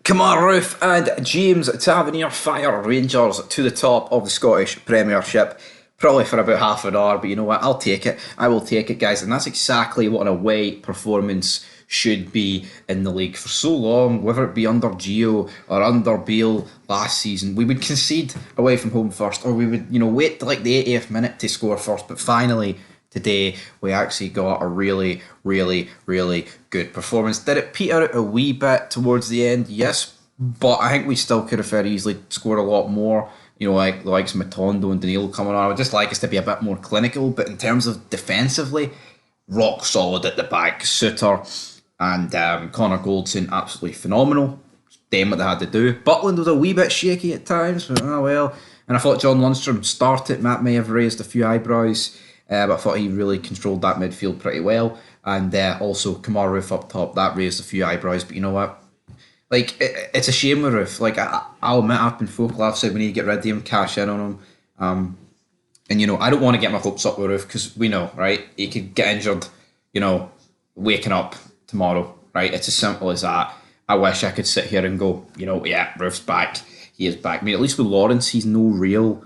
Kamarouf and James Tavernier fire Rangers to the top of the Scottish Premiership. Probably for about half an hour, but you know what? I'll take it. I will take it, guys. And that's exactly what an away performance should be in the league. For so long, whether it be under Gio or under Bale last season, we would concede away from home first, or we would, wait till like the 80th minute to score first. But finally, today, we actually got a really, really, really good performance. Did it peter out a wee bit towards the end? Yes, but I think we still could have very easily scored a lot more. Like the likes of Matondo and Danilo coming on. I would just like us to be a bit more clinical, but in terms of defensively, rock solid at the back. Suter and Connor Goldson, absolutely phenomenal. Damn what they had to do. Butland was a wee bit shaky at times, but well. And I thought John Lundstrom started. Matt may have raised a few eyebrows. But I thought he really controlled that midfield pretty well. And also Kamar Roof up top, that raised a few eyebrows. But you know what? Like, it's a shame with Roof. Like, I'll admit I've been vocal. I've said we need to get rid of him, cash in on him. And I don't want to get my hopes up with Roof because we know, right? He could get injured, waking up tomorrow, right? It's as simple as that. I wish I could sit here and go, yeah, Roof's back. He is back. I mean, at least with Lawrence, he's no real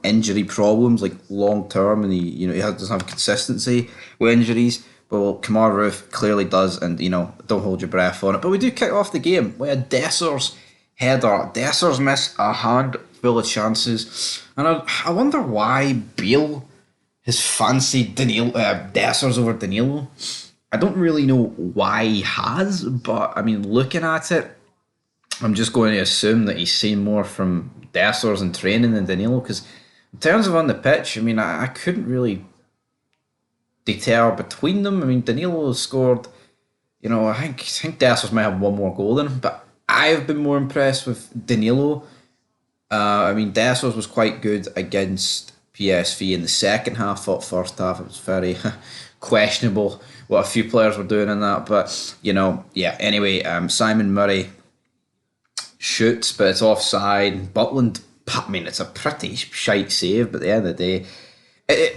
injury problems like long term, and he doesn't have consistency with injuries. But Kamar Roof clearly does, and don't hold your breath on it. But we do kick off the game with a Desser's header. Desser's missed a handful of chances, and I wonder why Beale has fancied Dessers over Danilo. I don't really know why he has, but I mean, looking at it, I'm just going to assume that he's seen more from Dessers in training than Danilo, because in terms of on the pitch, I mean, I couldn't really deter between them. I mean, Danilo has scored, I think Dessers might have one more goal than him, but I've been more impressed with Danilo. I mean, Dessers was quite good against PSV in the second half. Thought first half it was very questionable what a few players were doing in that, but yeah. Anyway, Simon Murray shoots, but it's offside. Butland, I mean, it's a pretty shite save, but at the end of the day,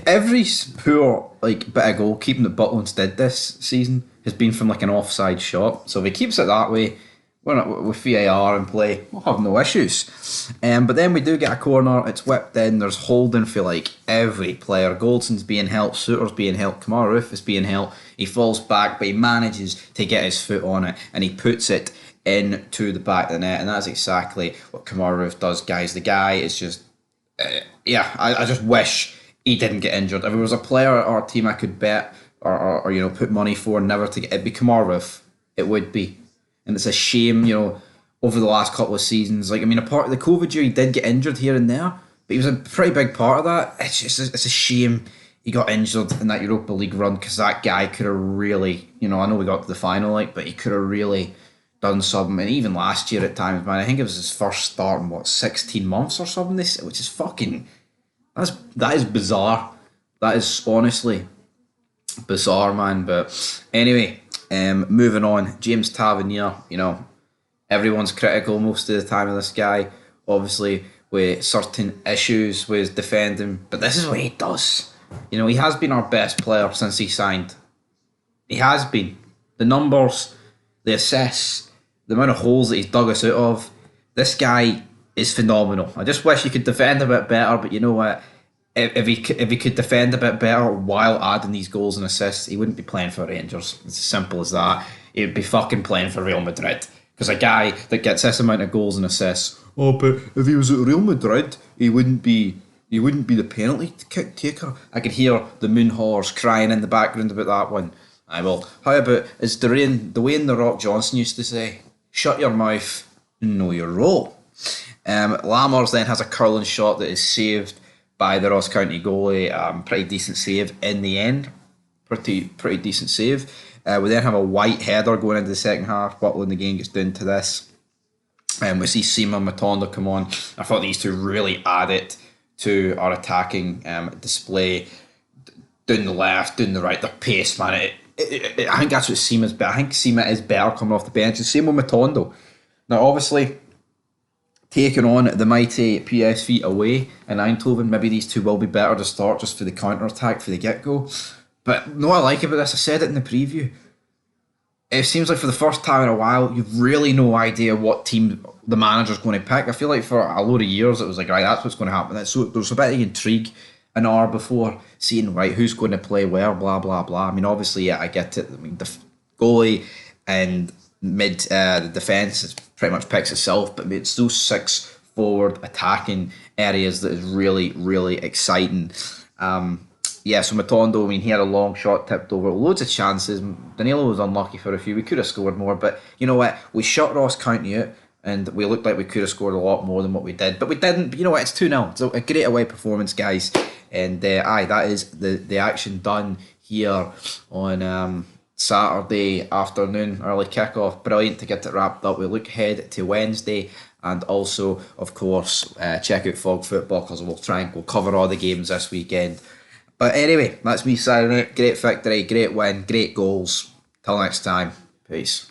every poor bit of goalkeeping that Butland's did this season has been from an offside shot. So if he keeps it that way, we're not with VAR in play, we'll have no issues. But then we do get a corner, it's whipped in, there's holding for every player. Goldson's being helped, Suter's being helped, Kamar Roof is being helped. He falls back, but he manages to get his foot on it, and he puts it into the back of the net, and that's exactly what Kamar Roof does, guys. The guy is just, I just wish he didn't get injured. If there was a player or a team I could bet or put money for never to get, it'd be Kamar Roof. It would be. And it's a shame, over the last couple of seasons. I mean, apart of the COVID year, he did get injured here and there, but he was a pretty big part of that. It's a shame he got injured in that Europa League run, because that guy could have really, I know we got to the final, but he could have really done something. And even last year at times, man, I think it was his first start in 16 months or something, which is fucking, that is bizarre. That is honestly bizarre, man. But anyway, moving on, James Tavernier, everyone's critical most of the time of this guy, obviously with certain issues with defending, but this is what he does. He has been our best player since he signed. He has been. The numbers, the assists, the amount of holes that he's dug us out of, this guy is phenomenal. I just wish he could defend a bit better, but you know what? If he could defend a bit better while adding these goals and assists, he wouldn't be playing for Rangers. It's as simple as that. He would be fucking playing for Real Madrid. Because a guy that gets this amount of goals and assists, but if he was at Real Madrid, he wouldn't be the penalty kick taker. I could hear the moon horse crying in the background about that one. I will. How about, as Dwayne The Rock Johnson used to say, shut your mouth and know your role. Lammers then has a curling shot that is saved by the Ross County goalie. Pretty decent save in the end. Pretty decent save. We then have a white header going into the second half. Butland again gets down to this. We see Seema Matondo come on. I thought these two really added to our attacking display. Down the left, down the right, the pace, man. I think that's what Seema's better. I think Seema is better coming off the bench. And same with Matondo. Now, obviously, taking on the mighty PSV away in Eindhoven, maybe these two will be better to start just for the counter-attack, for the get-go. But what I like about this, I said it in the preview, it seems like for the first time in a while, you've really no idea what team the manager's going to pick. I feel like for a load of years, it was like, right, that's what's going to happen. So there's a bit of intrigue an hour before seeing, right, who's going to play where, blah, blah, blah. I mean, obviously, yeah, I get it. I mean, the goalie and the defence pretty much picks itself, but it's those six forward attacking areas that is really, really exciting. Yeah, so Matondo, I mean, he had a long shot tipped over, loads of chances. Danilo was unlucky for a few. We could have scored more, but you know what? We shut Ross County out, and we looked like we could have scored a lot more than what we did, but we didn't. But you know what? It's 2-0. It's a great away performance, guys. And aye, that is the action done here on Saturday afternoon, early kickoff. Brilliant to get it wrapped up. We look ahead to Wednesday. And also, of course, check out Fog Football because we'll cover all the games this weekend. But anyway, that's me signing out. Great victory, great win, great goals. Till next time, peace.